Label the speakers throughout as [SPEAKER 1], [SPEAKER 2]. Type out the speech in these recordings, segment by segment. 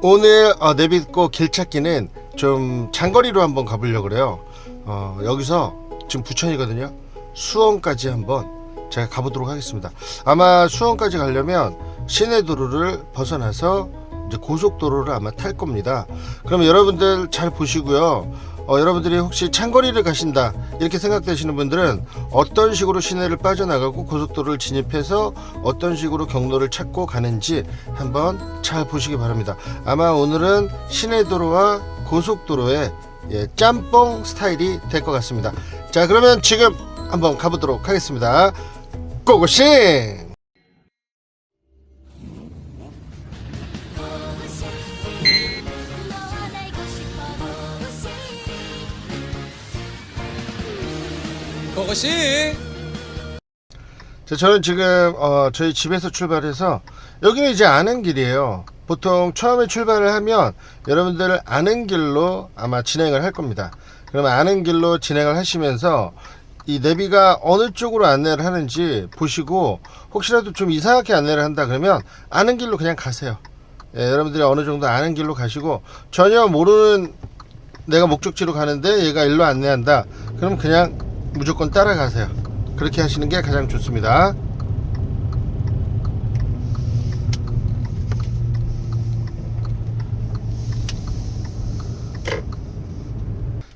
[SPEAKER 1] 오늘 내비고 길찾기는 좀 장거리로 한번 가보려고 그래요. 여기서 지금 부천이거든요. 수원까지 한번 제가 가보도록 하겠습니다. 아마 수원까지 가려면 시내도로를 벗어나서 이제 고속도로를 아마 탈 겁니다. 그럼 여러분들 잘 보시고요. 여러분들이 혹시 장거리를 가신다 이렇게 생각되시는 분들은 어떤 식으로 시내를 빠져나가고 고속도로를 진입해서 어떤 식으로 경로를 찾고 가는지 한번 잘 보시기 바랍니다. 아마 오늘은 시내도로와 고속도로의 짬뽕 스타일이 될 것 같습니다. 자, 그러면 지금 한번 가보도록 하겠습니다. 고고싱!
[SPEAKER 2] 그것이
[SPEAKER 1] 자, 저는 지금 저희 집에서 출발해서 여기는 이제 아는 길이에요. 보통 처음에 출발을 하면 여러분들 아는 길로 아마 진행을 할 겁니다. 그러면 아는 길로 진행을 하시면서 이 내비가 어느 쪽으로 안내를 하는지 보시고 혹시라도 좀 이상하게 안내를 한다 그러면 아는 길로 그냥 가세요. 여러분들이 어느 정도 아는 길로 가시고 전혀 모르는 내가 목적지로 가는데 얘가 일로 안내한다 그럼 그냥 무조건 따라가세요. 그렇게 하시는 게 가장 좋습니다.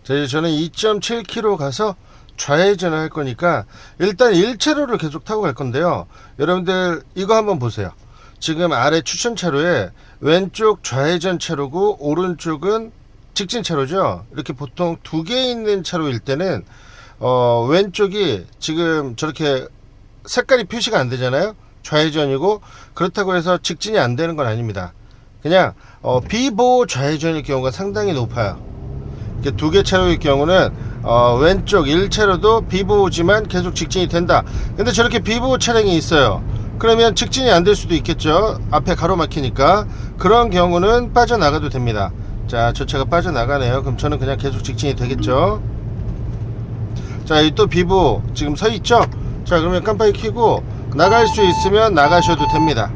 [SPEAKER 1] 자, 이제 저는 2.7km 가서 좌회전을 할 거니까 일단 1차로를 계속 타고 갈 건데요. 여러분들 이거 한번 보세요. 지금 아래 추천차로에 왼쪽 좌회전 차로고 오른쪽은 직진 차로죠. 이렇게 보통 두 개 있는 차로일 때는 왼쪽이 지금 저렇게 색깔이 표시가 안 되잖아요. 좌회전이고 그렇다고 해서 직진이 안 되는 건 아닙니다. 그냥 비보호 좌회전일 경우가 상당히 높아요. 이렇게 두 개 차로일 경우는 왼쪽 1차로도 비보호지만 계속 직진이 된다. 근데 저렇게 비보호 차량이 있어요. 그러면 직진이 안 될 수도 있겠죠. 앞에 가로막히니까. 그런 경우는 빠져나가도 됩니다. 자, 저 차가 빠져나가네요. 그럼 저는 그냥 계속 직진이 되겠죠. 자, 여기 또 비보 지금 서 있죠. 자, 그러면 깜빡이 켜고 나갈 수 있으면 나가셔도 됩니다.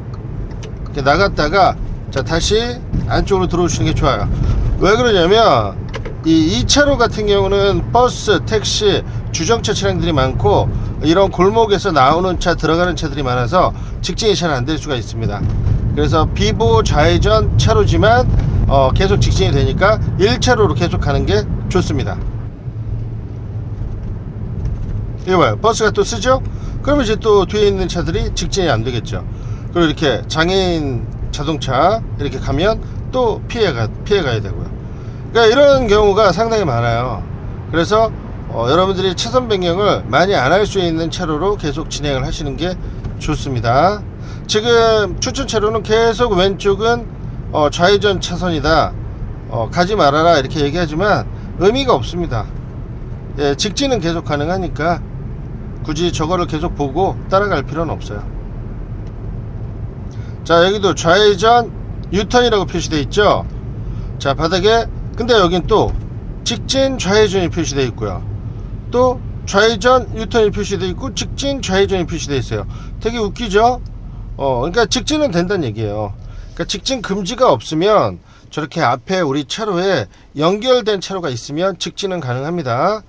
[SPEAKER 1] 이렇게 나갔다가 자, 다시 안쪽으로 들어오시는 게 좋아요. 왜 그러냐면 이 2차로 같은 경우는 버스, 택시, 주정차 차량들이 많고 이런 골목에서 나오는 차, 들어가는 차들이 많아서 직진이 잘 안 될 수가 있습니다. 그래서 비보 좌회전 차로지만 계속 직진이 되니까 1차로로 계속 가는 게 좋습니다. 이거 봐요. 버스가 또 쓰죠? 그러면 이제 또 뒤에 있는 차들이 직진이 안 되겠죠. 그리고 이렇게 장애인 자동차 이렇게 가면 또 피해가야 되고요. 그러니까 이런 경우가 상당히 많아요. 그래서 여러분들이 차선 변경을 많이 안 할 수 있는 차로로 계속 진행을 하시는 게 좋습니다. 지금 추천 차로는 계속 왼쪽은 좌회전 차선이다. 가지 말아라 이렇게 얘기하지만 의미가 없습니다. 직진은 계속 가능하니까 굳이 저거를 계속 보고 따라갈 필요는 없어요. 자, 여기도 좌회전 유턴이라고 표시되어 있죠. 자, 바닥에 근데 여긴 또 직진 좌회전이 표시되어 있고요. 또 좌회전 유턴이 표시되어 있고 직진 좌회전이 표시되어 있어요. 되게 웃기죠. 그러니까 직진은 된다는 얘기예요. 그러니까 직진 금지가 없으면 저렇게 앞에 우리 차로에 연결된 차로가 있으면 직진은 가능합니다.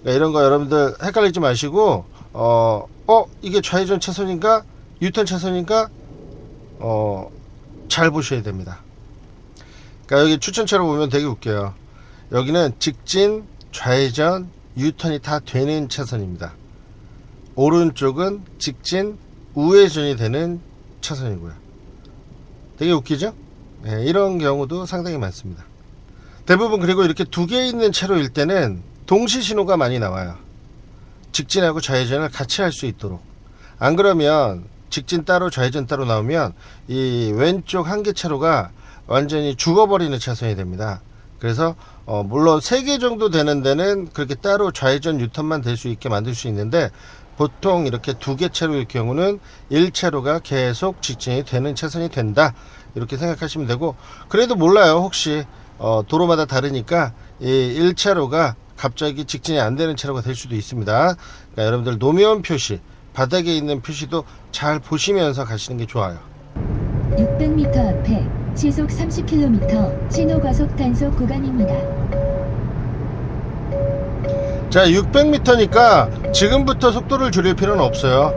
[SPEAKER 1] 이런 거 여러분들 헷갈리지 마시고 이게 좌회전 차선인가 유턴 차선인가 잘 보셔야 됩니다. 그러니까 여기 추천차로 보면 되게 웃겨요. 여기는 직진 좌회전 유턴이 다 되는 차선입니다. 오른쪽은 직진 우회전이 되는 차선이고요. 되게 웃기죠? 네, 이런 경우도 상당히 많습니다. 대부분 그리고 이렇게 두 개 있는 차로일 때는 동시 신호가 많이 나와요. 직진하고 좌회전을 같이 할 수 있도록. 안 그러면 직진 따로 좌회전 따로 나오면 이 왼쪽 한 개 차로가 완전히 죽어버리는 차선이 됩니다. 그래서 물론 3개 정도 되는 데는 그렇게 따로 좌회전 유턴만 될 수 있게 만들 수 있는데 보통 이렇게 두 개 차로일 경우는 1차로가 계속 직진이 되는 차선이 된다 이렇게 생각하시면 되고, 그래도 몰라요. 혹시 도로마다 다르니까 이 1차로가 갑자기 직진이 안 되는 차로가 될 수도 있습니다. 그러니까 여러분들 노면 표시, 바닥에 있는 표시도 잘 보시면서 가시는 게 좋아요.
[SPEAKER 3] 600m 앞에
[SPEAKER 2] 시속 30km 신호과속 단속 구간입니다.
[SPEAKER 1] 자, 600m니까 지금부터 속도를 줄일 필요는 없어요.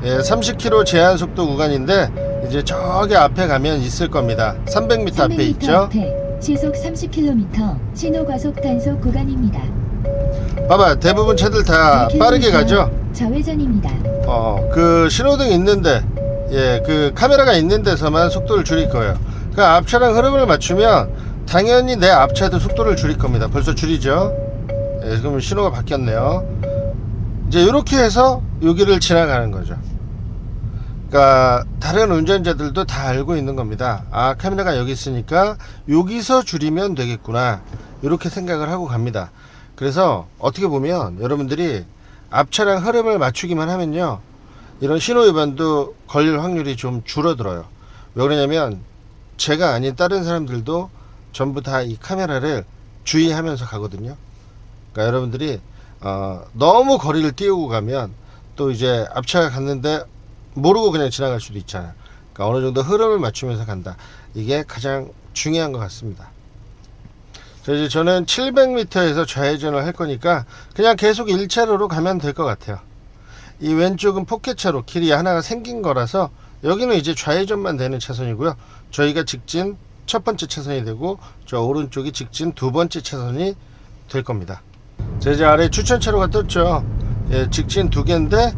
[SPEAKER 1] 예, 30km 제한 속도 구간인데 이제 저기 앞에 가면 있을 겁니다. 300m 앞에
[SPEAKER 2] 300m
[SPEAKER 1] 있죠.
[SPEAKER 2] 앞에 시속 30km 신호과속 단속 구간입니다.
[SPEAKER 1] 봐봐, 대부분 차들 다
[SPEAKER 2] 100km
[SPEAKER 1] 빠르게 가죠.
[SPEAKER 2] 좌회전입니다.
[SPEAKER 1] 그 신호등 있는데, 예, 그 카메라가 있는 데서만 속도를 줄일 거예요. 그 앞차랑 흐름을 맞추면 당연히 내 앞차도 속도를 줄일 겁니다. 벌써 줄이죠. 예, 그럼 신호가 바뀌었네요. 이제 이렇게 해서 여기를 지나가는 거죠. 그러니까 다른 운전자들도 다 알고 있는 겁니다. 아, 카메라가 여기 있으니까 여기서 줄이면 되겠구나, 이렇게 생각을 하고 갑니다. 그래서 어떻게 보면 여러분들이 앞차랑 흐름을 맞추기만 하면요, 이런 신호 위반도 걸릴 확률이 좀 줄어들어요. 왜 그러냐면 제가 아닌 다른 사람들도 전부 다 이 카메라를 주의하면서 가거든요. 그러니까 여러분들이 너무 거리를 띄우고 가면 또 이제 앞차가 갔는데 모르고 그냥 지나갈 수도 있잖아요. 그러니까 어느 정도 흐름을 맞추면서 간다, 이게 가장 중요한 것 같습니다. 자, 이제 저는 700m에서 좌회전을 할 거니까 그냥 계속 1차로로 가면 될 것 같아요. 이 왼쪽은 포켓차로 길이 하나가 생긴 거라서 여기는 이제 좌회전만 되는 차선이고요. 저희가 직진 첫 번째 차선이 되고 저 오른쪽이 직진 두 번째 차선이 될 겁니다. 자, 이제 아래 추천차로가 떴죠. 예, 직진 두 개인데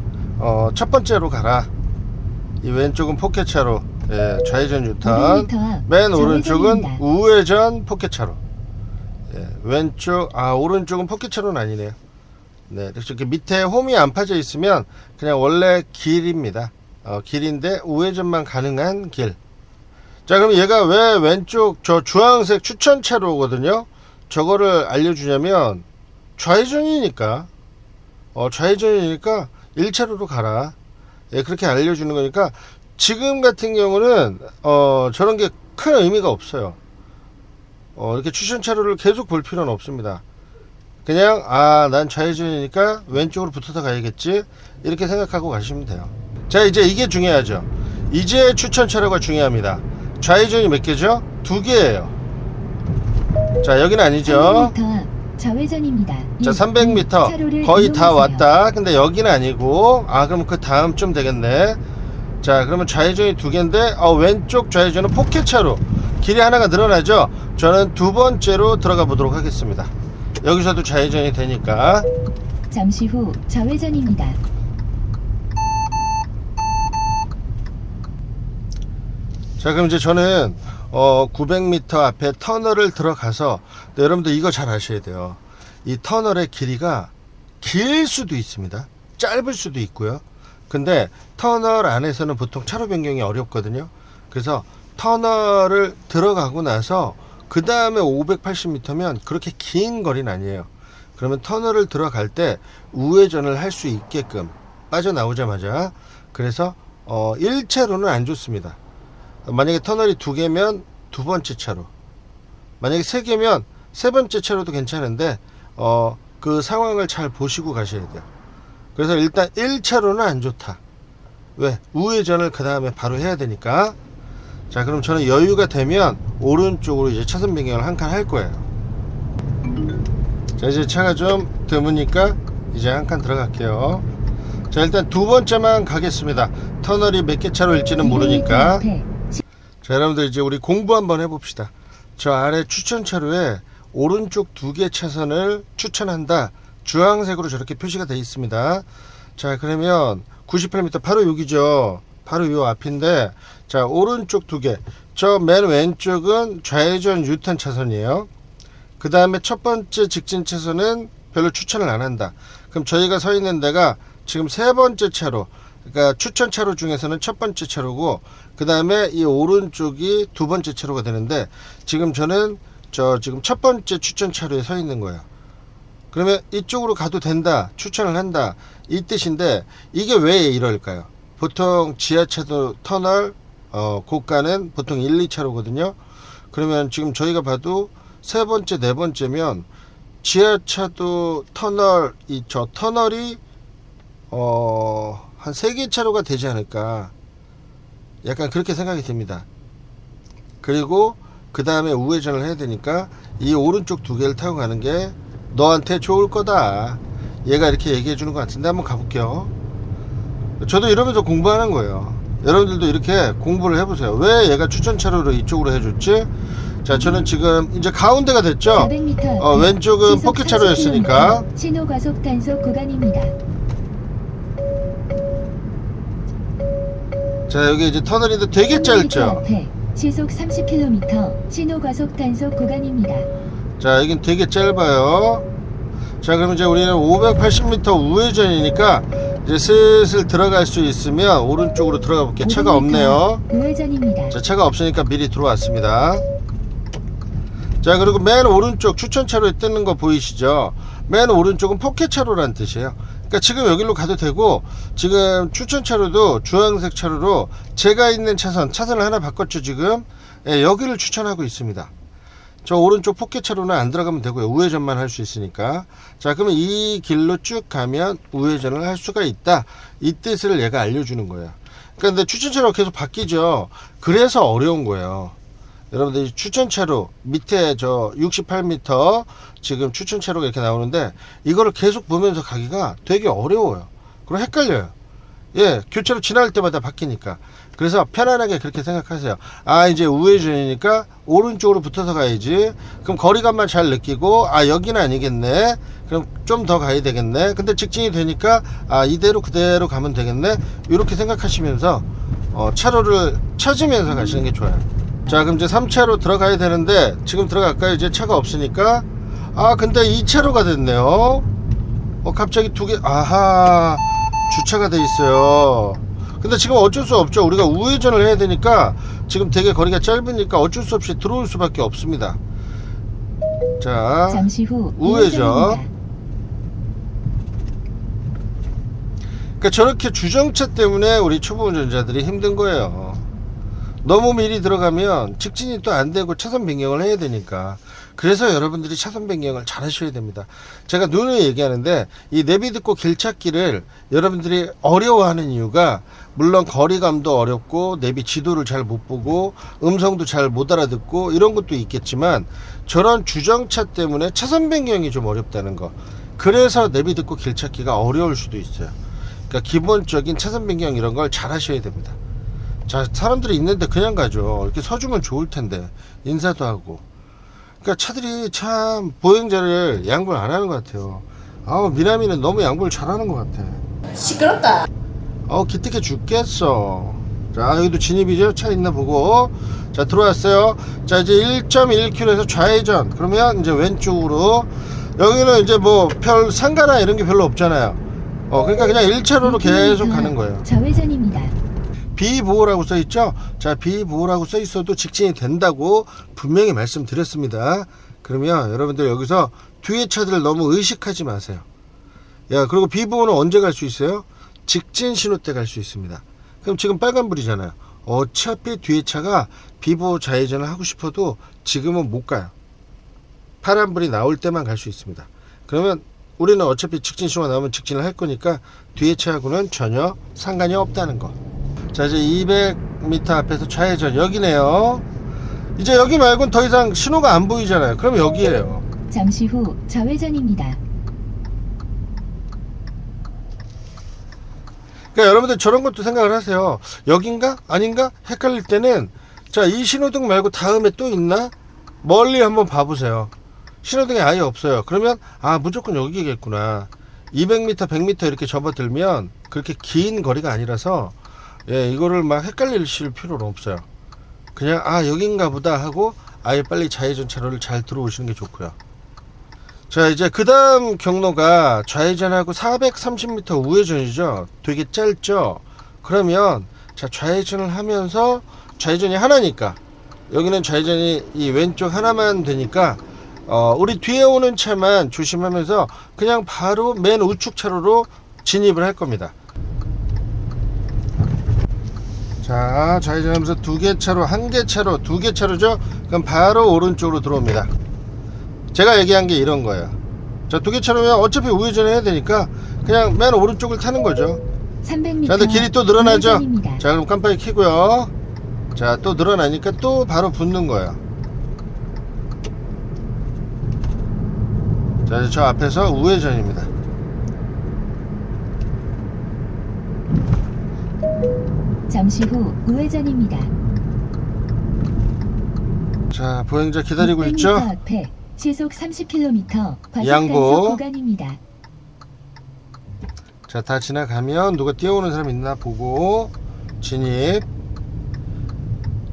[SPEAKER 1] 첫 번째로 가라. 이 왼쪽은 포켓차로, 예, 좌회전 유턴.
[SPEAKER 2] 500m 앞
[SPEAKER 1] 맨 오른쪽은
[SPEAKER 2] 좌회전입니다.
[SPEAKER 1] 우회전 포켓차로. 예, 왼쪽, 오른쪽은 포켓차로는 아니네요. 네, 이렇게 밑에 홈이 안 파져 있으면 그냥 원래 길입니다. 길인데 우회전만 가능한 길. 자, 그럼 얘가 왜 왼쪽 저 주황색 추천차로거든요. 저거를 알려주냐면 좌회전이니까, 좌회전이니까 1차로로 가라. 예, 그렇게 알려주는 거니까 지금 같은 경우는 저런 게 큰 의미가 없어요. 이렇게 추천차로를 계속 볼 필요는 없습니다. 그냥 난 좌회전이니까 왼쪽으로 붙어서 가야겠지, 이렇게 생각하고 가시면 돼요. 자, 이제 이게 중요하죠. 이제 추천차로가 중요합니다. 좌회전이 몇 개죠? 두 개예요. 자, 여기는 아니죠.
[SPEAKER 2] 300m 앞 좌회전입니다.
[SPEAKER 1] 자, 300m 거의 다 왔다. 근데 여기는 아니고, 그럼 그 다음 좀 되겠네. 자, 그러면 좌회전이 두 개인데 왼쪽 좌회전은 포켓차로 길이 하나가 늘어나죠. 저는 두 번째로 들어가 보도록 하겠습니다. 여기서도 좌회전이 되니까.
[SPEAKER 2] 잠시 후 좌회전입니다.
[SPEAKER 1] 자, 그럼 이제 저는 900m 앞에 터널을 들어가서, 네, 여러분들 이거 잘 아셔야 돼요. 이 터널의 길이가 길 수도 있습니다. 짧을 수도 있고요. 근데 터널 안에서는 보통 차로 변경이 어렵거든요. 그래서 터널을 들어가고 나서 그 다음에 580m면 그렇게 긴 거리는 아니에요. 그러면 터널을 들어갈 때 우회전을 할 수 있게끔 빠져나오자마자, 그래서 1차로는 안 좋습니다. 만약에 터널이 두 개면 두 번째 차로, 만약에 세 개면 세 번째 차로도 괜찮은데 그 상황을 잘 보시고 가셔야 돼요. 그래서 일단 1차로는 안 좋다. 왜? 우회전을 그 다음에 바로 해야 되니까. 자, 그럼 저는 여유가 되면 오른쪽으로 이제 차선 변경을 한 칸 할 거예요. 자, 이제 차가 좀 드무니까 이제 한 칸 들어갈게요. 자, 일단 두 번째만 가겠습니다. 터널이 몇 개 차로일지는 모르니까. 자, 여러분들 이제 우리 공부 한번 해봅시다. 저 아래 추천차로에 오른쪽 두 개 차선을 추천한다, 주황색으로 저렇게 표시가 되어 있습니다. 자, 그러면 98m 바로 여기죠. 바로 요 앞인데, 자, 오른쪽 두 개, 저 맨 왼쪽은 좌회전 유턴 차선이에요. 그 다음에 첫 번째 직진 차선은 별로 추천을 안 한다. 그럼 저희가 서 있는 데가 지금 세 번째 차로, 그러니까 추천 차로 중에서는 첫 번째 차로고, 그 다음에 이 오른쪽이 두 번째 차로가 되는데, 지금 저는 지금 첫 번째 추천 차로에 서 있는 거예요. 그러면 이쪽으로 가도 된다, 추천을 한다, 이 뜻인데, 이게 왜 이럴까요? 보통 지하차도 터널 고가는 보통 1, 2차로거든요. 그러면 지금 저희가 봐도 세 번째, 네 번째면 지하차도 터널, 저 터널이 한 3개 차로가 되지 않을까, 약간 그렇게 생각이 듭니다. 그리고 그 다음에 우회전을 해야 되니까 이 오른쪽 두 개를 타고 가는 게 너한테 좋을 거다. 얘가 이렇게 얘기해 주는 것 같은데 한번 가볼게요. 저도 이러면서 공부하는 거예요. 여러분들도 이렇게 공부를 해보세요. 왜 얘가 추천차로를 이쪽으로 해줬지? 자, 저는 지금 이제 가운데가 됐죠?
[SPEAKER 2] 400m
[SPEAKER 1] 왼쪽은 포켓차로였으니까.
[SPEAKER 2] 신호 과속 단속 구간입니다.
[SPEAKER 1] 자, 여기 이제 터널인데 되게
[SPEAKER 2] 300m
[SPEAKER 1] 짧죠?
[SPEAKER 2] 앞에 시속 30km 신호 과속 단속 구간입니다.
[SPEAKER 1] 자, 여긴 되게 짧아요. 자, 그럼 이제 우리는 580m 우회전이니까 이제 슬슬 들어갈 수 있으면 오른쪽으로 들어가 볼게요. 차가
[SPEAKER 2] 500m
[SPEAKER 1] 없네요.
[SPEAKER 2] 우회전입니다.
[SPEAKER 1] 자, 차가 없으니까 미리 들어왔습니다. 자, 그리고 맨 오른쪽 추천차로에 뜨는 거 보이시죠? 맨 오른쪽은 포켓차로라는 뜻이에요. 그러니까 지금 여기로 가도 되고, 지금 추천차로도 주황색 차로로 제가 있는 차선을 하나 바꿨죠. 지금 여기를 추천하고 있습니다. 저 오른쪽 포켓차로는 안 들어가면 되고요. 우회전만 할 수 있으니까. 자, 그러면 이 길로 쭉 가면 우회전을 할 수가 있다. 이 뜻을 얘가 알려주는 거예요. 그러니까 근데 추천차로가 계속 바뀌죠. 그래서 어려운 거예요. 여러분들 추천차로 밑에 저 68m 지금 추천차로가 이렇게 나오는데 이거를 계속 보면서 가기가 되게 어려워요. 그리고 헷갈려요. 예, 교차로 지날 때마다 바뀌니까. 그래서 편안하게 그렇게 생각하세요. 아, 이제 우회전이니까 오른쪽으로 붙어서 가야지. 그럼 거리감만 잘 느끼고, 아, 여기는 아니겠네. 그럼 좀 더 가야 되겠네. 근데 직진이 되니까, 아, 이대로 그대로 가면 되겠네. 이렇게 생각하시면서 차로를 찾으면서 가시는 게 좋아요. 자, 그럼 이제 3차로 들어가야 되는데 지금 들어갈까요? 이제 차가 없으니까. 아, 근데 2차로가 됐네요. 갑자기 두 개, 아하, 주차가 돼 있어요. 근데 지금 어쩔 수 없죠. 우리가 우회전을 해야 되니까 지금 되게 거리가 짧으니까 어쩔 수 없이 들어올 수밖에 없습니다. 자,
[SPEAKER 2] 잠시 후
[SPEAKER 1] 우회전.
[SPEAKER 2] 우회전입니다.
[SPEAKER 1] 그러니까 저렇게 주정차 때문에 우리 초보 운전자들이 힘든 거예요. 너무 미리 들어가면 직진이 또 안 되고 차선 변경을 해야 되니까. 그래서 여러분들이 차선 변경을 잘 하셔야 됩니다. 제가 누누이 얘기하는데 이 내비 듣고 길 찾기를 여러분들이 어려워하는 이유가, 물론 거리감도 어렵고 내비 지도를 잘 못 보고 음성도 잘 못 알아듣고 이런 것도 있겠지만, 저런 주정차 때문에 차선 변경이 좀 어렵다는 거. 그래서 내비 듣고 길 찾기가 어려울 수도 있어요. 그러니까 기본적인 차선 변경 이런 걸 잘 하셔야 됩니다. 자, 사람들이 있는데 그냥 가죠. 이렇게 서주면 좋을 텐데, 인사도 하고. 그러니까 차들이 참 보행자를 양보를 안 하는 것 같아요. 미남이는 너무 양보를 잘하는 것 같아.
[SPEAKER 3] 시끄럽다.
[SPEAKER 1] 기특해 죽겠어. 자, 여기도 진입이죠. 차 있나 보고. 자, 들어왔어요. 자, 이제 1.1km에서 좌회전. 그러면 이제 왼쪽으로. 여기는 이제 뭐 별 상가나 이런 게 별로 없잖아요. 그러니까 그냥 1차로로 계속 가는 거예요.
[SPEAKER 2] 좌회전입니다.
[SPEAKER 1] 비보호라고 써있죠. 자, 비보호라고 써있어도 직진이 된다고 분명히 말씀드렸습니다. 그러면 여러분들 여기서 뒤에 차들을 너무 의식하지 마세요. 야, 그리고 비보호는 언제 갈 수 있어요? 직진 신호 때 갈 수 있습니다. 그럼 지금 빨간불이잖아요. 어차피 뒤에 차가 비보호 좌회전을 하고 싶어도 지금은 못 가요. 파란불이 나올 때만 갈 수 있습니다. 그러면 우리는 어차피 직진 신호가 나오면 직진을 할 거니까 뒤에 차하고는 전혀 상관이 없다는 거. 자, 이제 200m 앞에서 좌회전. 여기네요. 이제 여기 말고는 더 이상 신호가 안 보이잖아요. 그럼 여기에요.
[SPEAKER 2] 잠시 후 좌회전입니다.
[SPEAKER 1] 그러니까 여러분들 저런 것도 생각을 하세요. 여긴가? 아닌가? 헷갈릴 때는, 자, 이 신호등 말고 다음에 또 있나? 멀리 한번 봐보세요. 신호등이 아예 없어요. 그러면 무조건 여기겠구나. 200m, 100m 이렇게 접어들면 그렇게 긴 거리가 아니라서, 예, 이거를 막 헷갈리실 필요는 없어요. 그냥 여긴가 보다 하고 아예 빨리 좌회전 차로를 잘 들어오시는 게 좋고요. 자, 이제 그 다음 경로가 좌회전하고 430m 우회전이죠. 되게 짧죠. 그러면 자, 좌회전을 하면서, 좌회전이 하나니까 여기는 좌회전이 이 왼쪽 하나만 되니까 우리 뒤에 오는 차만 조심하면서 그냥 바로 맨 우측 차로로 진입을 할 겁니다. 자, 좌회전하면서 두 개 차로, 한 개 차로, 두 개 차로죠. 그럼 바로 오른쪽으로 들어옵니다. 제가 얘기한 게 이런 거예요. 자, 두 개 차로면 어차피 우회전 해야 되니까 그냥 맨 오른쪽을 타는 거죠.
[SPEAKER 2] 300m
[SPEAKER 1] 자, 근데 길이 또 늘어나죠.
[SPEAKER 2] 우회전입니다.
[SPEAKER 1] 자, 그럼 깜빡이 켜고요. 자, 또 늘어나니까 또 바로 붙는 거예요. 자, 저 앞에서 우회전입니다.
[SPEAKER 2] 잠시 후 우회전입니다.
[SPEAKER 1] 자, 보행자 기다리고
[SPEAKER 2] 600m
[SPEAKER 1] 있죠?
[SPEAKER 2] 앞에 시속 30km 과속
[SPEAKER 1] 양보.
[SPEAKER 2] 단속 구간입니다.
[SPEAKER 1] 자, 다 지나가면 누가 뛰어오는 사람 있나 보고 진입.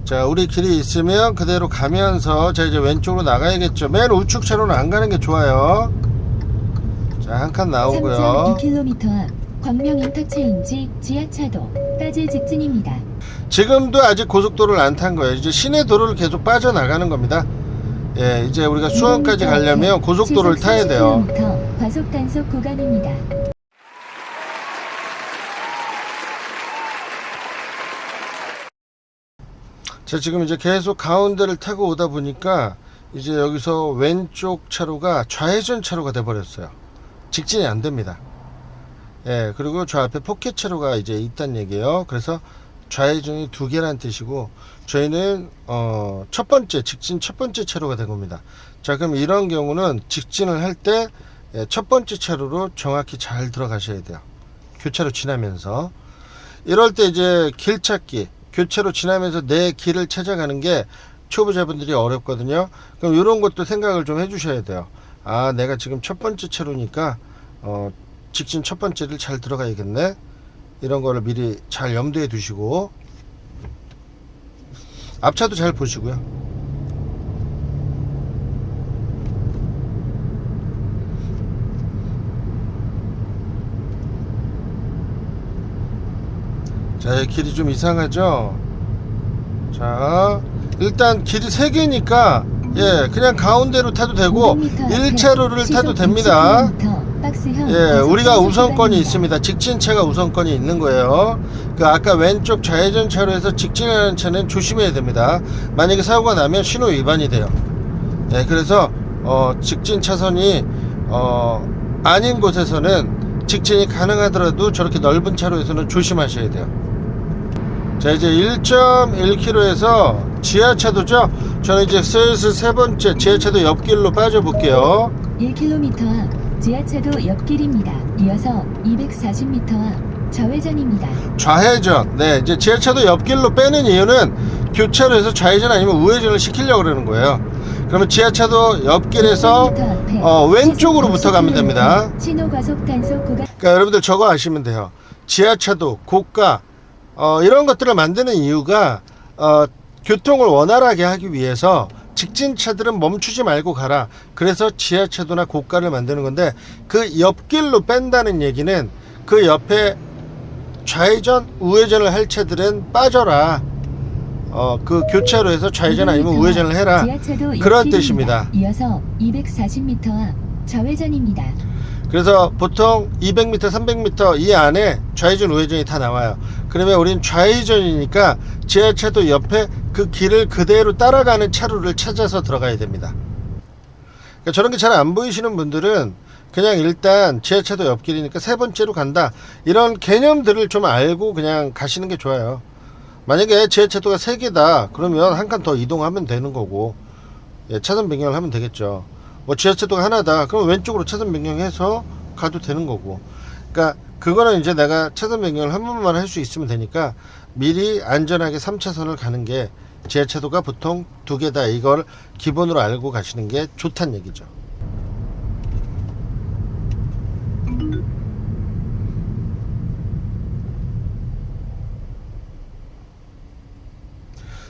[SPEAKER 1] 자, 우리 길이 있으면 그대로 가면서 자, 이제 왼쪽으로 나가야겠죠. 맨 우측 차로는 안 가는 게 좋아요. 자, 한 칸 나오고요.
[SPEAKER 2] 3.2km 앞 광명 인터체인지 지하차도까지 직진입니다.
[SPEAKER 1] 지금도 아직 고속도로를 안 탄 거예요. 이제 시내 도로를 계속 빠져나가는 겁니다. 예, 이제 우리가 수원까지
[SPEAKER 2] 200m
[SPEAKER 1] 가려면
[SPEAKER 2] 앞에
[SPEAKER 1] 고속도로를
[SPEAKER 2] 시속
[SPEAKER 1] 타야 돼요.
[SPEAKER 2] 30km 과속 단속 구간입니다.
[SPEAKER 1] 자, 지금 이제 계속 가운데를 타고 오다 보니까 이제 여기서 왼쪽 차로가 좌회전 차로가 돼 버렸어요. 직진이 안 됩니다. 예, 그리고 저 앞에 포켓 차로가 이제 있단 얘기예요. 그래서 좌회전이 두 개란 뜻이고 저희는 첫 번째 직진 첫 번째 차로가 된 겁니다. 자, 그럼 이런 경우는 직진을 할 때 첫 번째 차로로 정확히 잘 들어가셔야 돼요. 교차로 지나면서. 이럴 때 이제 길 찾기, 교차로 지나면서 내 길을 찾아가는 게 초보자분들이 어렵거든요. 그럼 이런 것도 생각을 좀 해주셔야 돼요. 아, 내가 지금 첫 번째 차로니까 직진 첫 번째를 잘 들어가야겠네. 이런 거를 미리 잘 염두에 두시고 앞차도 잘 보시고요. 자, 길이 좀 이상하죠? 자, 일단 길이 3개니까 예, 그냥 가운데로 타도 되고 1차로를 타도 됩니다. 예, 우리가 우선권이 있습니다. 직진차가 우선권이 있는 거예요. 그 아까 왼쪽 좌회전 차로에서 직진하는 차는 조심해야 됩니다. 만약에 사고가 나면 신호 위반이 돼요. 예, 그래서 직진 차선이 아닌 곳에서는 직진이 가능하더라도 저렇게 넓은 차로에서는 조심하셔야 돼요. 자, 이제 1.1km에서 지하차도죠. 저는 이제 슬슬 세 번째 지하차도 옆길로 빠져 볼게요.
[SPEAKER 2] 1km 앞 지하차도 옆길입니다. 이어서 240m 앞 좌회전입니다.
[SPEAKER 1] 좌회전. 네, 이제 지하차도 옆길로 빼는 이유는 교차로에서 좌회전 아니면 우회전을 시키려고 그러는 거예요. 그러면 지하차도 옆길에서 왼쪽으로부터 가면 됩니다.
[SPEAKER 2] 신호 과속 단속 구간.
[SPEAKER 1] 그러니까 여러분들 저거 아시면 돼요. 지하차도, 고가 이런 것들을 만드는 이유가 교통을 원활하게 하기 위해서 직진차들은 멈추지 말고 가라. 그래서 지하차도나 고가를 만드는 건데 그 옆길로 뺀다는 얘기는 그 옆에 좌회전, 우회전을 할 차들은 빠져라. 그 교차로에서 좌회전 아니면 우회전을 해라. 그런 뜻입니다.
[SPEAKER 2] 이어서 240m 앞 좌회전입니다.
[SPEAKER 1] 그래서 보통 200m, 300m 이 안에 좌회전, 우회전이 다 나와요. 그러면 우린 좌회전이니까 지하차도 옆에 그 길을 그대로 따라가는 차로를 찾아서 들어가야 됩니다. 그러니까 저런 게 잘 안 보이시는 분들은 그냥 일단 지하차도 옆길이니까 세 번째로 간다. 이런 개념들을 좀 알고 그냥 가시는 게 좋아요. 만약에 지하차도가 3개다. 그러면 한 칸 더 이동하면 되는 거고, 예, 차선 변경을 하면 되겠죠. 뭐 지하차도가 하나다. 그럼 왼쪽으로 차선 변경해서 가도 되는 거고. 그러니까 그거는 이제 내가 차선 변경을 한 번만 할 수 있으면 되니까 미리 안전하게 3차선을 가는 게 지하차도가 보통 2개다. 이걸 기본으로 알고 가시는 게 좋다는 얘기죠.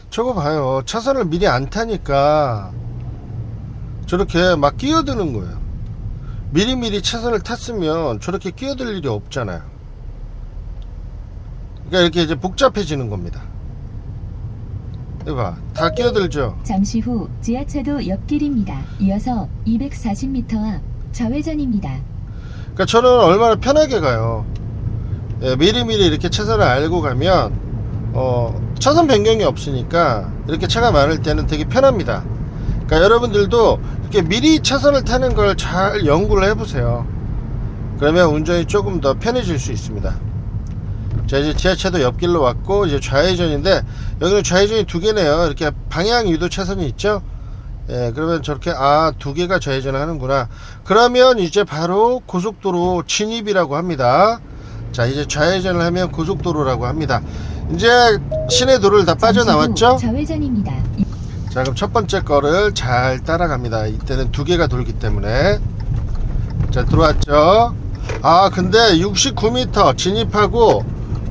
[SPEAKER 1] 저거 봐요. 차선을 미리 안 타니까 저렇게 막 끼어드는 거예요. 미리미리 차선을 탔으면 저렇게 끼어들 일이 없잖아요. 그러니까 이렇게 이제 복잡해지는 겁니다. 이봐, 다 끼어들죠.
[SPEAKER 2] 잠시 후 지하차도 옆길입니다. 이어서 240m 앞 좌회전입니다.
[SPEAKER 1] 그러니까 저는 얼마나 편하게 가요. 예, 미리미리 이렇게 차선을 알고 가면 차선 변경이 없으니까 이렇게 차가 많을 때는 되게 편합니다. 그러니까 여러분들도 이렇게 미리 차선을 타는 걸 잘 연구를 해보세요. 그러면 운전이 조금 더 편해질 수 있습니다. 자, 이제 지하차도 옆길로 왔고, 이제 좌회전인데, 여기는 좌회전이 두 개네요. 이렇게 방향 유도 차선이 있죠? 예, 그러면 저렇게, 두 개가 좌회전을 하는구나. 그러면 이제 바로 고속도로 진입이라고 합니다. 자, 이제 좌회전을 하면 고속도로라고 합니다. 이제 시내 도로를 다 빠져나왔죠?
[SPEAKER 2] 좌회전입니다.
[SPEAKER 1] 자, 그럼 첫 번째 거를 잘 따라갑니다. 이때는 두 개가 돌기 때문에. 자, 들어왔죠? 근데 69m 진입하고,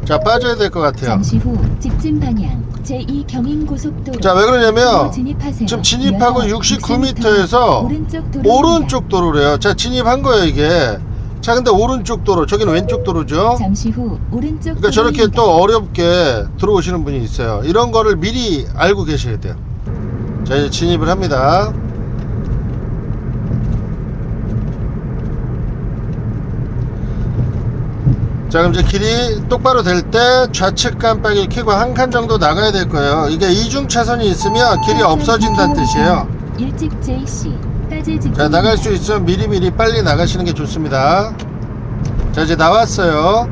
[SPEAKER 1] 자, 빠져야 될 것 같아요.
[SPEAKER 2] 잠시 후 직진 방향 제2 경인고속도로.
[SPEAKER 1] 자, 왜 그러냐면
[SPEAKER 2] 진입하세요.
[SPEAKER 1] 지금 진입하고
[SPEAKER 2] 이어서
[SPEAKER 1] 69m에서 오른쪽 도로래요. 자, 진입한 거예요, 이게. 자, 근데 오른쪽 도로, 저기는 왼쪽 도로죠.
[SPEAKER 2] 잠시 후 오른쪽.
[SPEAKER 1] 그러니까 저렇게 또 어렵게 들어오시는 분이 있어요. 이런 거를 미리 알고 계셔야 돼요. 자, 이제 진입을 합니다. 자, 그럼 이제 길이 똑바로 될 때 좌측 깜빡이를 켜고 한 칸 정도 나가야 될 거예요. 이게 이중 차선이 있으면 길이 없어진다는 뜻이에요.
[SPEAKER 2] 일찍 JC까지 직진.
[SPEAKER 1] 자, 나갈 수 있으면 미리미리 빨리 나가시는 게 좋습니다. 자, 이제 나왔어요.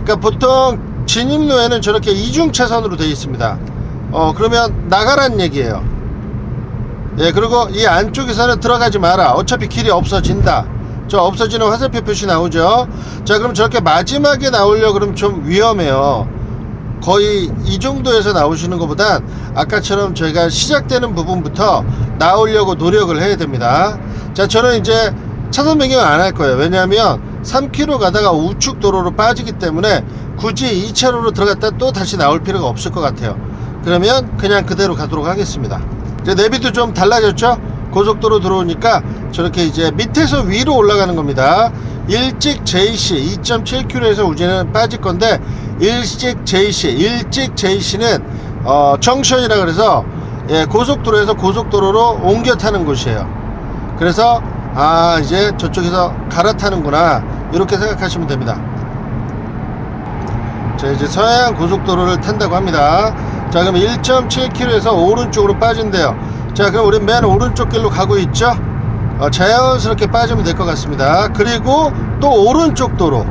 [SPEAKER 1] 그러니까 보통 진입로에는 저렇게 이중 차선으로 되어 있습니다. 그러면 나가란 얘기예요. 예, 그리고 이 안쪽에서는 들어가지 마라. 어차피 길이 없어진다. 저 없어지는 화살표 표시 나오죠. 자, 그럼 저렇게 마지막에 나오려고 그러면 좀 위험해요. 거의 이 정도에서 나오시는 것보단 아까처럼 저희가 시작되는 부분부터 나오려고 노력을 해야 됩니다. 자, 저는 이제 차선 변경을 안 할 거예요. 왜냐하면 3km 가다가 우측 도로로 빠지기 때문에 굳이 2차로로 들어갔다 또 다시 나올 필요가 없을 것 같아요. 그러면 그냥 그대로 가도록 하겠습니다. 이제 내비도 좀 달라졌죠? 고속도로 들어오니까 저렇게 이제 밑에서 위로 올라가는 겁니다. 일찍 JC 2.7km에서 우회는 빠질 건데, 일찍 JC는 정션이라 그래서, 예, 고속도로에서 고속도로로 옮겨 타는 곳이에요. 그래서 이제 저쪽에서 갈아타는구나, 이렇게 생각하시면 됩니다. 자, 이제 서해안 고속도로를 탄다고 합니다. 자, 그럼 1.7km에서 오른쪽으로 빠진대요. 자, 그럼 우리 맨 오른쪽 길로 가고 있죠? 자연스럽게 빠지면 될 것 같습니다. 그리고 또 오른쪽 도로.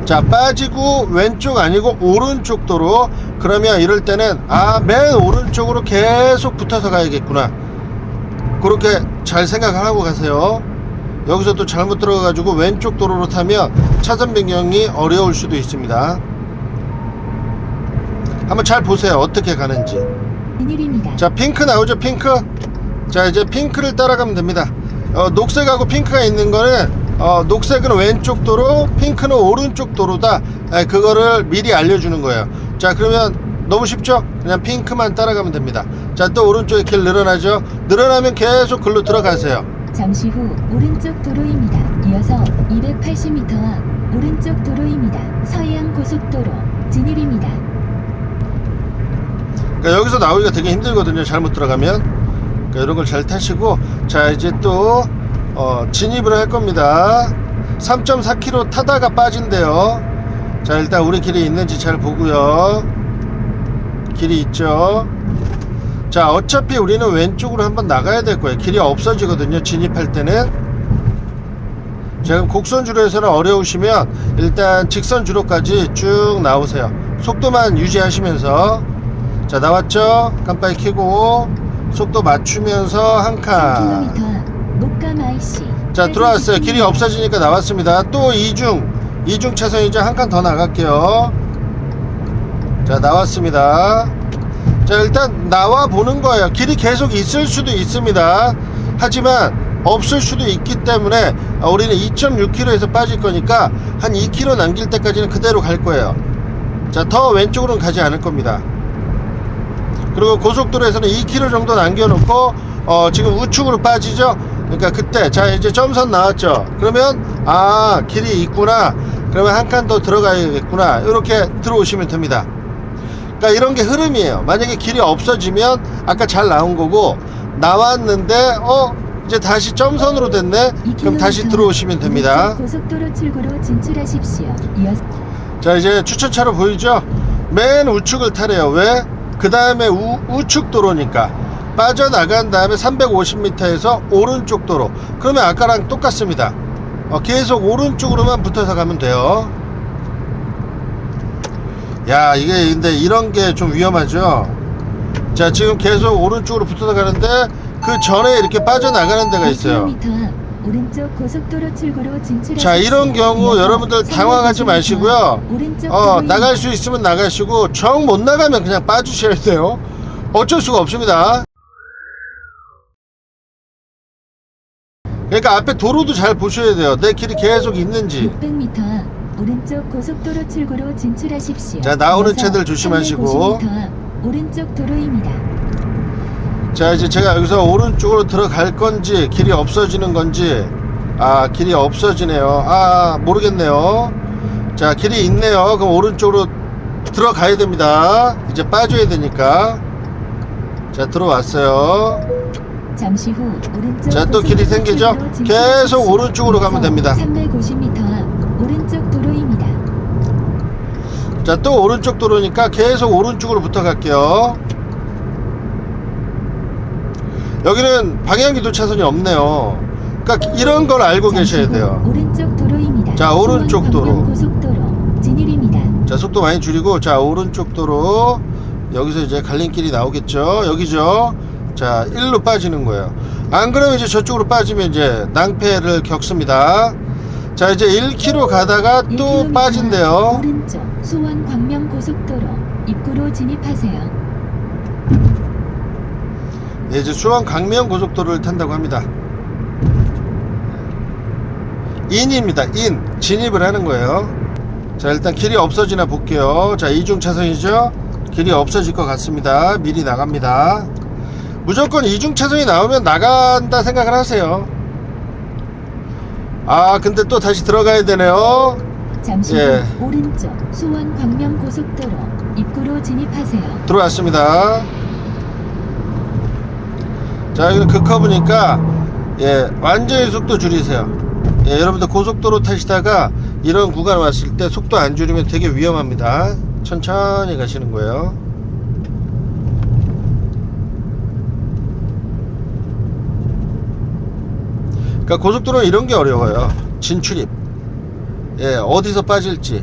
[SPEAKER 1] 자, 빠지고 왼쪽 아니고 오른쪽 도로. 그러면 이럴 때는 맨 오른쪽으로 계속 붙어서 가야겠구나, 그렇게 잘 생각을 하고 가세요. 여기서 또 잘못 들어가가지고 왼쪽 도로로 타면 차선 변경이 어려울 수도 있습니다. 한번 잘 보세요, 어떻게 가는지.
[SPEAKER 2] 진입입니다.
[SPEAKER 1] 자, 핑크 나오죠, 핑크. 자, 이제 핑크를 따라가면 됩니다. 녹색하고 핑크가 있는 거는, 녹색은 왼쪽 도로, 핑크는 오른쪽 도로다. 그거를 미리 알려주는 거예요. 자, 그러면 너무 쉽죠? 그냥 핑크만 따라가면 됩니다. 자, 또 오른쪽에 길 늘어나죠? 늘어나면 계속 글로 들어가세요.
[SPEAKER 2] 잠시 후 오른쪽 도로입니다. 이어서 280m 앞 오른쪽 도로입니다. 서해안 고속도로 진입입니다.
[SPEAKER 1] 그러니까 여기서 나오기가 되게 힘들거든요, 잘못 들어가면. 그러니까 이런 걸 잘 타시고. 자, 이제 또 진입을 할 겁니다. 3.4km 타다가 빠진대요. 자, 일단 우리 길이 있는지 잘 보고요. 길이 있죠. 자, 어차피 우리는 왼쪽으로 한번 나가야 될 거예요. 길이 없어지거든요, 진입할 때는. 자, 그럼 곡선주로에서는 어려우시면 일단 직선주로까지 쭉 나오세요. 속도만 유지하시면서. 자, 나왔죠? 깜빡이 켜고 속도 맞추면서 한 칸.
[SPEAKER 2] 3km 앞 목감 IC.
[SPEAKER 1] 자, 들어왔어요. 길이 없어지니까 나왔습니다. 또 이중 차선이죠. 한 칸 더 나갈게요. 자, 나왔습니다. 자, 일단 나와 보는 거예요. 길이 계속 있을 수도 있습니다. 하지만 없을 수도 있기 때문에 우리는 2.6km에서 빠질 거니까 한 2km 남길 때까지는 그대로 갈 거예요. 자, 더 왼쪽으로는 가지 않을 겁니다. 그리고 고속도로에서는 2km 정도 남겨놓고 지금 우측으로 빠지죠. 그러니까 그때, 자, 이제 점선 나왔죠. 그러면 길이 있구나, 그러면 한 칸 더 들어가야겠구나, 이렇게 들어오시면 됩니다. 그러니까 이런 게 흐름이에요. 만약에 길이 없어지면 아까 잘 나온 거고, 나왔는데 이제 다시 점선으로 됐네, 그럼 다시 들어오시면 됩니다.
[SPEAKER 2] 고속도로 출구로 진출하십시오. 이어서
[SPEAKER 1] 자, 이제 추천차로 보이죠? 맨 우측을 타래요. 왜? 그 다음에 우측 도로니까. 빠져나간 다음에 350m에서 오른쪽 도로. 그러면 아까랑 똑같습니다. 계속 오른쪽으로만 붙어서 가면 돼요. 야, 이게 근데 이런 게 좀 위험하죠. 자, 지금 계속 오른쪽으로 붙어 가는데 그 전에 이렇게 빠져나가는 데가 있어요.
[SPEAKER 2] 1km 앞 오른쪽 고속도로 출구로 진출하십시오.
[SPEAKER 1] 자, 이런 경우 여러분들 당황하지 마시고요.
[SPEAKER 2] 오른쪽 도로입니다.
[SPEAKER 1] 나갈 수 있으면 나가시고 정 못 나가면 그냥 빠지셔야 돼요. 어쩔 수가 없습니다. 그러니까 앞에 도로도 잘 보셔야 돼요. 내 길이 계속 있는지.
[SPEAKER 2] 600m 앞 오른쪽 고속도로 출구로 진출하십시오.
[SPEAKER 1] 자, 나오는
[SPEAKER 2] 이어서
[SPEAKER 1] 차들 조심하시고.
[SPEAKER 2] 350m 앞 오른쪽 도로입니다.
[SPEAKER 1] 자, 이제 제가 여기서 오른쪽으로 들어갈 건지 길이 없어지는 건지. 아, 길이 없어지네요. 아, 모르겠네요. 자, 길이 있네요. 그럼 오른쪽으로 들어가야 됩니다. 이제 빠져야 되니까. 자, 들어왔어요.
[SPEAKER 2] 잠시 후 오른쪽
[SPEAKER 1] 자, 또 길이
[SPEAKER 2] 고속도로
[SPEAKER 1] 생기죠?
[SPEAKER 2] 출구로 진출하십시오.
[SPEAKER 1] 계속 오른쪽으로 가면 됩니다.
[SPEAKER 2] 350m 앞 오른쪽 도로입니다.
[SPEAKER 1] 자, 또 오른쪽 도로니까 계속 오른쪽으로 붙어 갈게요. 여기는 방향기도 차선이 없네요. 그러니까 이런 걸 알고
[SPEAKER 2] 잠시
[SPEAKER 1] 계셔야
[SPEAKER 2] 후
[SPEAKER 1] 돼요.
[SPEAKER 2] 오른쪽 도로입니다.
[SPEAKER 1] 자, 오른쪽 도로.
[SPEAKER 2] 수원 고속도로 진입입니다.
[SPEAKER 1] 자, 속도 많이 줄이고, 자, 오른쪽 도로. 여기서 이제 갈림길이 나오겠죠. 여기죠. 자, 1로 빠지는 거예요. 안 그러면 이제 저쪽으로 빠지면 이제 낭패를 겪습니다. 자, 이제 1km 가다가 또
[SPEAKER 2] 1km
[SPEAKER 1] 빠진대요.
[SPEAKER 2] 오른쪽 수원 광명 고속도로 입구로 진입하세요.
[SPEAKER 1] 네, 이제 수원 강명 고속도로를 탄다고 합니다. 인입니다. 인. 진입을 하는 거예요. 자, 일단 길이 없어지나 볼게요. 자, 이중차선이죠. 길이 없어질 것 같습니다. 미리 나갑니다. 무조건 이중차선이 나오면 나간다 생각을 하세요. 아, 근데 또 다시 들어가야 되네요.
[SPEAKER 2] 잠시 후
[SPEAKER 1] 예.
[SPEAKER 2] 오른쪽 수원 광명 고속도로 입구로 진입하세요.
[SPEAKER 1] 들어왔습니다. 자, 여기는 급커브니까 예, 완전히 속도 줄이세요. 예, 여러분들 고속도로 타시다가 이런 구간 왔을 때 속도 안 줄이면 되게 위험합니다. 천천히 가시는 거예요. 그러니까 고속도로는 이런 게 어려워요. 진출입. 예, 어디서 빠질지,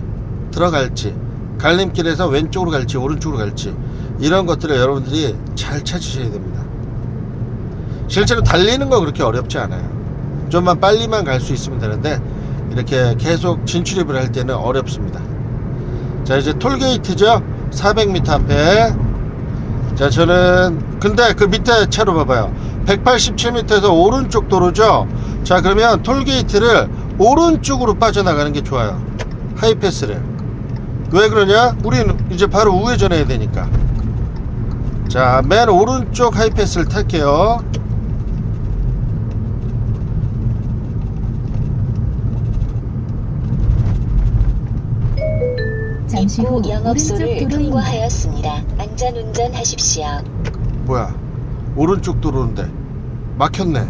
[SPEAKER 1] 들어갈지, 갈림길에서 왼쪽으로 갈지, 오른쪽으로 갈지, 이런 것들을 여러분들이 잘 찾으셔야 됩니다. 실제로 달리는 거 그렇게 어렵지 않아요. 좀만 빨리만 갈 수 있으면 되는데, 이렇게 계속 진출입을 할 때는 어렵습니다. 자, 이제 톨게이트죠. 400m 앞에. 자, 저는 근데 그 밑에 차로 봐봐요. 187m에서 오른쪽 도로죠. 자, 그러면 톨게이트를 오른쪽으로 빠져나가는 게 좋아요. 하이패스를. 왜 그러냐? 우리는 이제 바로 우회전해야 되니까. 자, 맨 오른쪽 하이패스를 탈게요.
[SPEAKER 2] 잠시 후
[SPEAKER 3] 입구
[SPEAKER 2] 오른쪽
[SPEAKER 3] 영업소를
[SPEAKER 2] 도로입니다.
[SPEAKER 3] 통과하였습니다. 안전운전하십시오.
[SPEAKER 1] 뭐야? 오른쪽 도로인데 막혔네.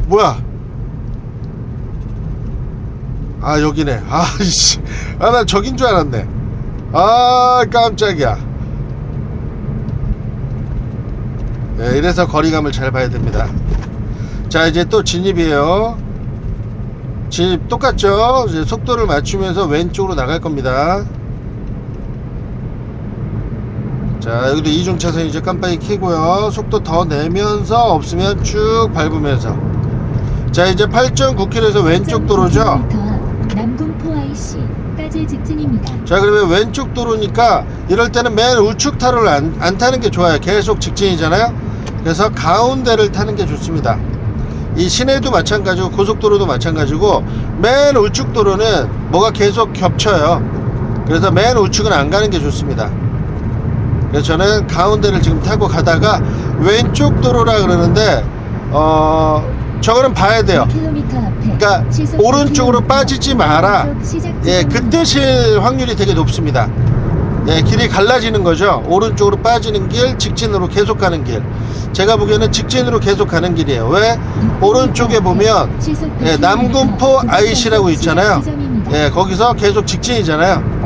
[SPEAKER 1] 뭐야? 아, 여기네. 아이씨, 아, 나 저긴 줄 알았네. 아, 깜짝이야. 네, 이래서 거리감을 잘 봐야 됩니다. 자, 이제 또 진입이에요. 진입 똑같죠? 이제 속도를 맞추면서 왼쪽으로 나갈 겁니다. 자, 여기도 이중차선 이제 깜빡이 켜고요. 속도 더 내면서 없으면 쭉 밟으면서. 자, 이제 8.9km에서 왼쪽 도로죠.
[SPEAKER 2] 9km 남군포 IC까지 직진입니다.
[SPEAKER 1] 자, 그러면 왼쪽 도로니까 이럴 때는 맨 우측 타로를 안 타는 게 좋아요. 계속 직진이잖아요. 그래서 가운데를 타는 게 좋습니다. 이 시내도 마찬가지고 고속도로도 마찬가지고 맨 우측 도로는 뭐가 계속 겹쳐요. 그래서 맨 우측은 안 가는 게 좋습니다. 그래서 저는 가운데를 지금 타고 가다가 왼쪽 도로라 그러는데 저거는 봐야 돼요.
[SPEAKER 2] 1km 앞에
[SPEAKER 1] 그러니까
[SPEAKER 2] 시속
[SPEAKER 1] 오른쪽으로
[SPEAKER 2] 1km
[SPEAKER 1] 빠지지 마라.
[SPEAKER 2] 시작
[SPEAKER 1] 예,
[SPEAKER 2] 지점입니다.
[SPEAKER 1] 그때 실 확률이 되게 높습니다. 예, 길이 갈라지는 거죠. 오른쪽으로 빠지는 길, 직진으로 계속 가는 길. 제가 보기에는 직진으로 계속 가는 길이에요. 왜? 오른쪽에 보면
[SPEAKER 2] 시속
[SPEAKER 1] 예,
[SPEAKER 2] 100km
[SPEAKER 1] 남군포 IC라고
[SPEAKER 2] 시작
[SPEAKER 1] 있잖아요.
[SPEAKER 2] 지점입니다.
[SPEAKER 1] 예, 거기서 계속 직진이잖아요.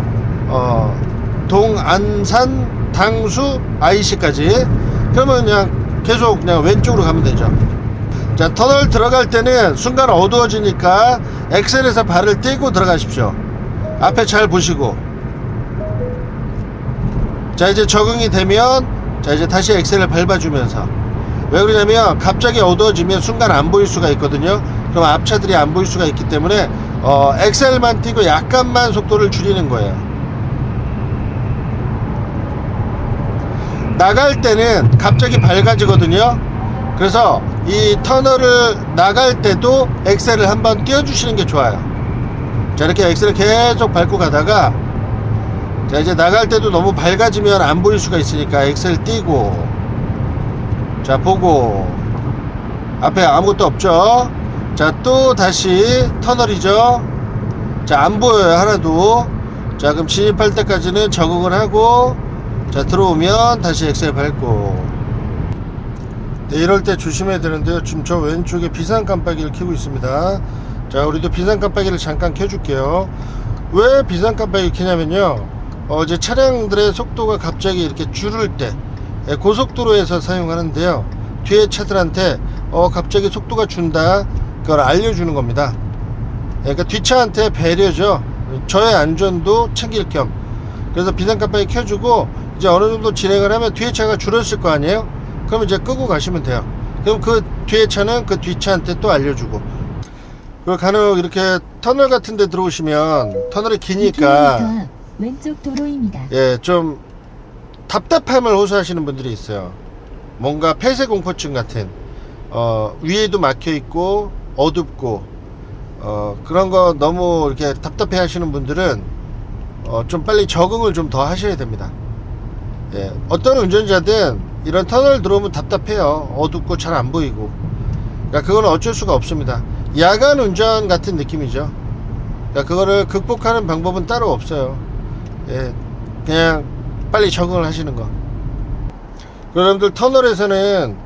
[SPEAKER 1] 동안산 당수 IC까지. 그러면 그냥 계속 그냥 왼쪽으로 가면 되죠. 자, 터널 들어갈 때는 순간 어두워지니까 엑셀에서 발을 떼고 들어가십시오. 앞에 잘 보시고, 자 이제 적응이 되면 자 이제 다시 엑셀을 밟아주면서, 왜 그러냐면 갑자기 어두워지면 순간 안 보일 수가 있거든요. 그럼 앞차들이 안 보일 수가 있기 때문에 엑셀만 띄고 약간만 속도를 줄이는 거예요. 나갈 때는 갑자기 밝아지거든요. 그래서 이 터널을 나갈 때도 엑셀을 한번 띄워주시는 게 좋아요. 자 이렇게 엑셀을 계속 밟고 가다가, 자 이제 나갈 때도 너무 밝아지면 안 보일 수가 있으니까 엑셀 띄고, 자 보고, 앞에 아무것도 없죠. 자 또 다시 터널이죠. 자 안 보여요 하나도. 자 그럼 진입할 때까지는 적응을 하고, 자 들어오면 다시 엑셀 밟고. 네, 이럴 때 조심해야 되는데요. 지금 저 왼쪽에 비상 깜빡이를 켜고 있습니다. 자 우리도 비상 깜빡이를 잠깐 켜줄게요. 왜 비상 깜빡이 켜냐면요, 이제 차량들의 속도가 갑자기 이렇게 줄을 때, 고속도로에서 사용하는데요, 뒤에 차들한테 갑자기 속도가 준다, 그걸 알려주는 겁니다. 그러니까 뒷차한테 배려죠. 저의 안전도 챙길 겸. 그래서 비상 깜빡이 켜주고 이제 어느 정도 진행을 하면 뒤에 차가 줄었을 거 아니에요. 그럼 이제 끄고 가시면 돼요. 그럼 그 뒤에 차는 그 뒷차한테 또 알려주고. 그리고 간혹 이렇게 터널 같은 데 들어오시면, 터널이 기니까
[SPEAKER 2] 2km 왼쪽 도로입니다.
[SPEAKER 1] 예, 좀 답답함을 호소하시는 분들이 있어요. 뭔가 폐쇄공포증 같은, 위에도 막혀 있고 어둡고, 그런 거 너무 이렇게 답답해 하시는 분들은 좀 빨리 적응을 좀 더 하셔야 됩니다. 예, 어떤 운전자든 이런 터널 들어오면 답답해요. 어둡고 잘 안 보이고. 그러니까 그건 어쩔 수가 없습니다. 야간 운전 같은 느낌이죠. 그러니까 그거를 극복하는 방법은 따로 없어요. 예, 그냥 빨리 적응을 하시는 거. 여러분들 터널에서는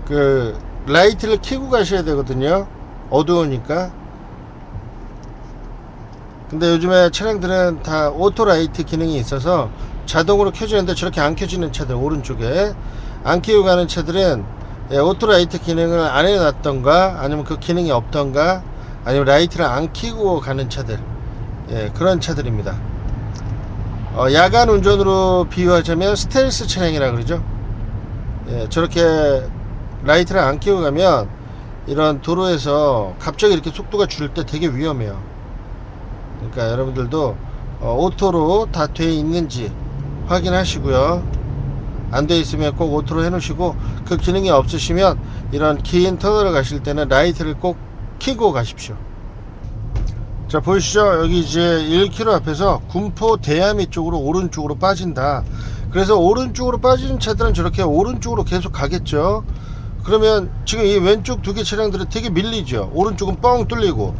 [SPEAKER 1] 그 라이트를 켜고 가셔야 되거든요. 어두우니까. 근데 요즘에 차량들은 다 오토라이트 기능이 있어서 자동으로 켜지는데, 저렇게 안 켜지는 차들, 오른쪽에 안 켜고 가는 차들은 오토라이트 기능을 안 해놨던가, 아니면 그 기능이 없던가, 아니면 라이트를 안 켜고 가는 차들, 그런 차들입니다. 야간 운전으로 비유하자면 스텔스 차량이라 그러죠. 저렇게 라이트를 안 켜고 가면 이런 도로에서 갑자기 이렇게 속도가 줄 때 되게 위험해요. 그러니까 여러분들도 오토로 다 돼 있는지 확인하시고요. 안 돼 있으면 꼭 오토로 해 놓으시고, 그 기능이 없으시면 이런 긴 터널을 가실 때는 라이트를 꼭 켜고 가십시오. 자 보이시죠? 여기 이제 1km 앞에서 군포 대야미 쪽으로 오른쪽으로 빠진다. 그래서 오른쪽으로 빠지는 차들은 저렇게 오른쪽으로 계속 가겠죠. 그러면 지금 이 왼쪽 두 개 차량들은 되게 밀리죠. 오른쪽은 뻥 뚫리고,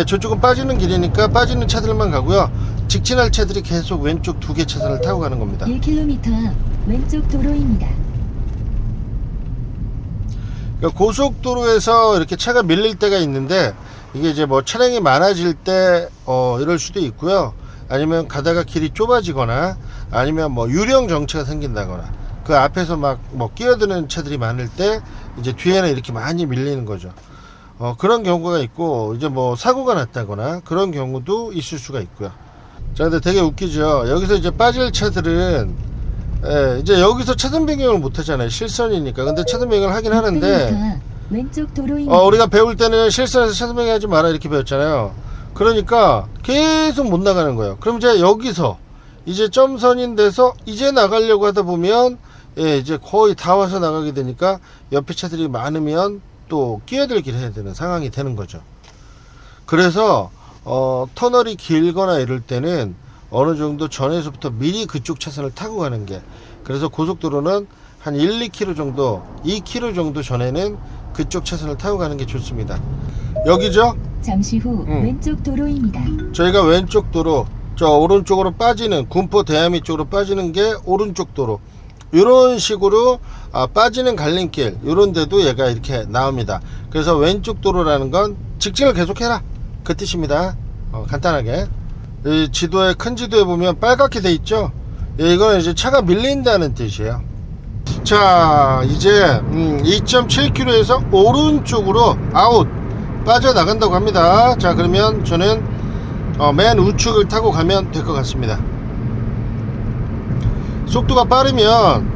[SPEAKER 1] 저쪽은 빠지는 길이니까 빠지는 차들만 가고요. 직진할 차들이 계속 왼쪽 두 개 차선을 타고 가는 겁니다.
[SPEAKER 2] 1km 앞 왼쪽 도로입니다.
[SPEAKER 1] 그러니까 고속도로에서 이렇게 차가 밀릴 때가 있는데, 이게 이제 뭐 차량이 많아질 때 이럴 수도 있고요. 아니면 가다가 길이 좁아지거나, 아니면 뭐 유령 정체가 생긴다거나, 그 앞에서 막 뭐 끼어드는 차들이 많을 때 이제 뒤에는 이렇게 많이 밀리는 거죠. 그런 경우가 있고, 이제 뭐 사고가 났다거나 그런 경우도 있을 수가 있고요. 자 근데 되게 웃기죠. 여기서 이제 빠질 차들은 이제 여기서 차선 변경을 못 하잖아요. 실선이니까. 근데 차선 변경을 하긴 하는데,
[SPEAKER 2] 600m 왼쪽 도로입니다.
[SPEAKER 1] 우리가 배울 때는 실선에서 차선 변경하지 마라 이렇게 배웠잖아요. 그러니까 계속 못 나가는 거예요. 그럼 이제 여기서 이제 점선인 데서 이제 나가려고 하다 보면, 이제 거의 다 와서 나가게 되니까 옆에 차들이 많으면 또 끼어들기를 해야 되는 상황이 되는 거죠. 그래서 터널이 길거나 이럴 때는 어느 정도 전에서부터 미리 그쪽 차선을 타고 가는 게, 그래서 고속도로는 한 1, 2km 정도, 2km 정도 전에는 그쪽 차선을 타고 가는 게 좋습니다. 여기죠?
[SPEAKER 2] 잠시 후 왼쪽 도로입니다.
[SPEAKER 1] 저희가 왼쪽 도로, 저 오른쪽으로 빠지는 군포 대야미 쪽으로 빠지는 게 오른쪽 도로. 이런 식으로 빠지는 갈림길, 이런 데도 얘가 이렇게 나옵니다. 그래서 왼쪽 도로라는 건 직진을 계속해라, 그 뜻입니다. 간단하게. 이 지도에, 큰 지도에 보면 빨갛게 돼 있죠. 이거는 이제 차가 밀린다는 뜻이에요. 자 이제 2.7km에서 오른쪽으로 아웃 빠져나간다고 합니다. 자 그러면 저는 맨 우측을 타고 가면 될 것 같습니다. 속도가 빠르면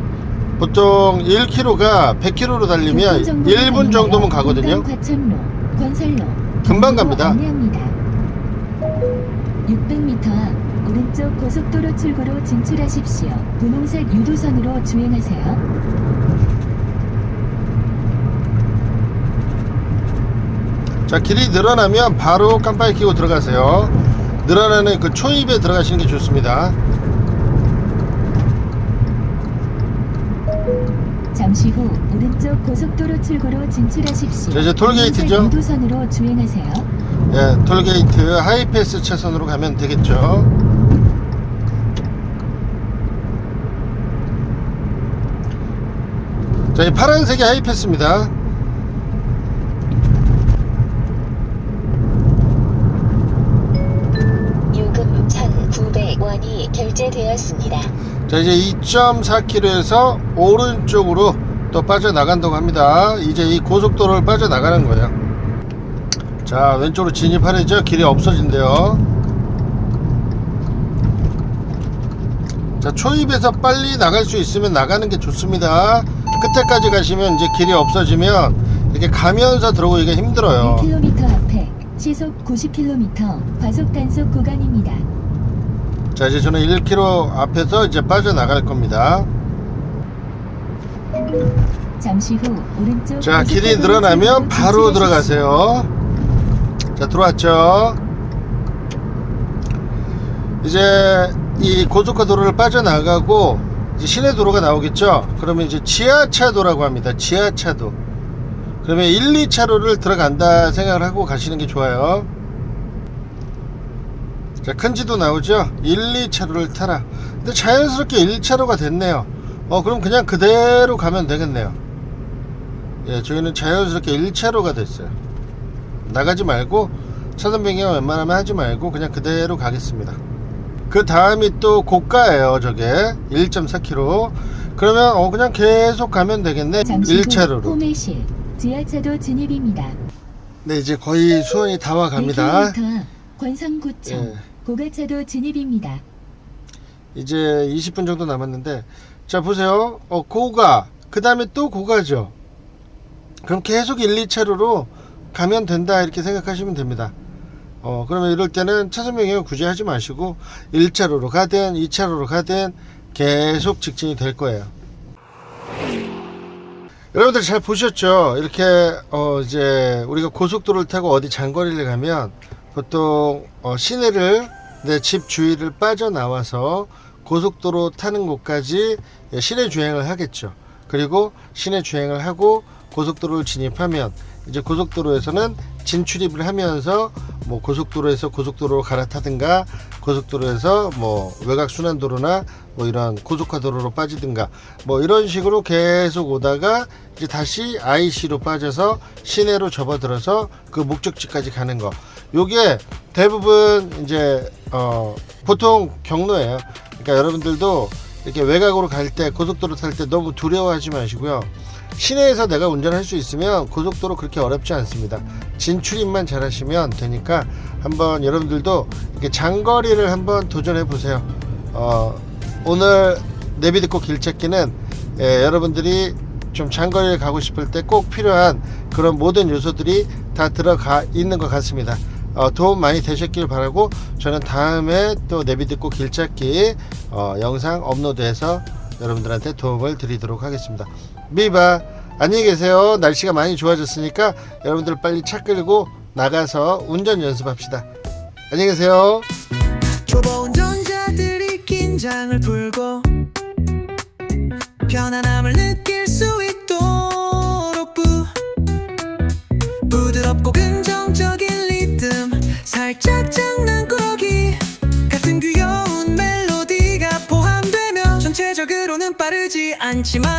[SPEAKER 1] 보통 1km가 100km로 달리면 1분 정도면 가거든요.
[SPEAKER 2] 과천로, 건설로,
[SPEAKER 1] 금방 갑니다.
[SPEAKER 2] 600m 앞 오른쪽 고속도로 출구로 진출하십시오. 분홍색 유도선으로 주행하세요.
[SPEAKER 1] 자, 길이 늘어나면 바로 깜빡이 켜고 들어가세요. 늘어나는 그 초입에 들어가시는 게 좋습니다.
[SPEAKER 2] 잠시 후 오른쪽 고속도로 출구로 진출하십시오.
[SPEAKER 1] 자, 이제 톨게이트죠?
[SPEAKER 2] 분홍색 유도선으로 주행하세요.
[SPEAKER 1] 예, 톨게이트 하이패스 차선으로 가면 되겠죠. 자, 이 파란색이 하이패스입니다.
[SPEAKER 3] 요금 1,900원이 결제되었습니다.
[SPEAKER 1] 자, 이제 2.4km에서 오른쪽으로 또 빠져나간다고 합니다. 이제 이 고속도로를 빠져나가는 거예요. 자, 왼쪽으로 진입하려죠. 길이 없어진대요. 자, 초입에서 빨리 나갈 수 있으면 나가는 게 좋습니다. 끝에까지 가시면 이제 길이 없어지면 이렇게 가면서 들어오기가 힘들어요.
[SPEAKER 2] 1km 앞에 시속 90km 과속 단속 구간입니다.
[SPEAKER 1] 자, 이제 저는 1km 앞에서 이제 빠져나갈 겁니다.
[SPEAKER 2] 잠시 후 오른쪽
[SPEAKER 1] 자, 길이
[SPEAKER 2] 고속도로
[SPEAKER 1] 늘어나면
[SPEAKER 2] 출구로
[SPEAKER 1] 바로
[SPEAKER 2] 진출하십시오.
[SPEAKER 1] 들어가세요. 자, 들어왔죠. 이제 이 고속화 도로를 빠져나가고 이제 시내 도로가 나오겠죠. 그러면 이제 지하차도라고 합니다. 지하차도. 그러면 1, 2차로를 들어간다 생각을 하고 가시는 게 좋아요. 자, 큰 지도 나오죠. 1, 2차로를 타라. 근데 자연스럽게 1차로가 됐네요. 그럼 그냥 그대로 가면 되겠네요. 예, 저희는 자연스럽게 1차로가 됐어요. 나가지 말고 차선 변경 웬만하면 하지 말고 그냥 그대로 가겠습니다. 그 다음이 또 고가예요. 저게 1.4km. 그러면 그냥 계속 가면 되겠네.
[SPEAKER 2] 잠시 후
[SPEAKER 1] 1차로로.
[SPEAKER 2] 포매실 지하차도 진입입니다.
[SPEAKER 1] 네, 이제 거의 수원이 다 와갑니다.
[SPEAKER 2] 1km 앞 권성구청
[SPEAKER 1] 예.
[SPEAKER 2] 고가차도 진입입니다.
[SPEAKER 1] 이제 20분 정도 남았는데, 자, 보세요. 고가, 그 다음에 또 고가죠. 그럼 계속 1, 2차로로 가면 된다 이렇게 생각하시면 됩니다. 그러면 이럴 때는 차선 변경을 굳이 하지 마시고 1차로로 가든 2차로로 가든 계속 직진이 될 거예요. 여러분들 잘 보셨죠? 이렇게 이제 우리가 고속도로를 타고 어디 장거리를 가면 보통 시내를 내 집 주위를 빠져나와서 고속도로 타는 곳까지 시내 주행을 하겠죠. 그리고 시내 주행을 하고 고속도로를 진입하면 이제 고속도로에서는 진출입을 하면서 뭐 고속도로에서 고속도로로 갈아타든가 고속도로에서 뭐 외곽순환도로나 뭐 이런 고속화도로로 빠지든가 뭐 이런 식으로 계속 오다가 이제 다시 IC로 빠져서 시내로 접어들어서 그 목적지까지 가는 거. 요게 대부분 이제 보통 경로예요. 그러니까 여러분들도 이렇게 외곽으로 갈 때 고속도로 탈 때 너무 두려워하지 마시고요. 시내에서 내가 운전할 수 있으면 고속도로 그렇게 어렵지 않습니다. 진출입만 잘 하시면 되니까 한번 여러분들도 이렇게 장거리를 한번 도전해 보세요. 오늘 내비 듣고 길 찾기는 여러분들이 좀 장거리를 가고 싶을 때 꼭 필요한 그런 모든 요소들이 다 들어가 있는 것 같습니다. 도움 많이 되셨길 바라고 저는 다음에 또 내비 듣고 길 찾기 영상 업로드해서 여러분들한테 도움을 드리도록 하겠습니다. 미바 안녕히 계세요. 날씨가 많이 좋아졌으니까 여러분들 빨리 차 끌고 나가서 운전 연습합시다. 안녕히 계세요.
[SPEAKER 4] 초보 운전자들이 긴장을 풀고 편안함을 느낄 수 있도록 부드럽고 긍정적인 리듬 살짝 장난꾸러기 같은 귀여운 멜로디가 포함되며 전체적으로는 빠르지 않지만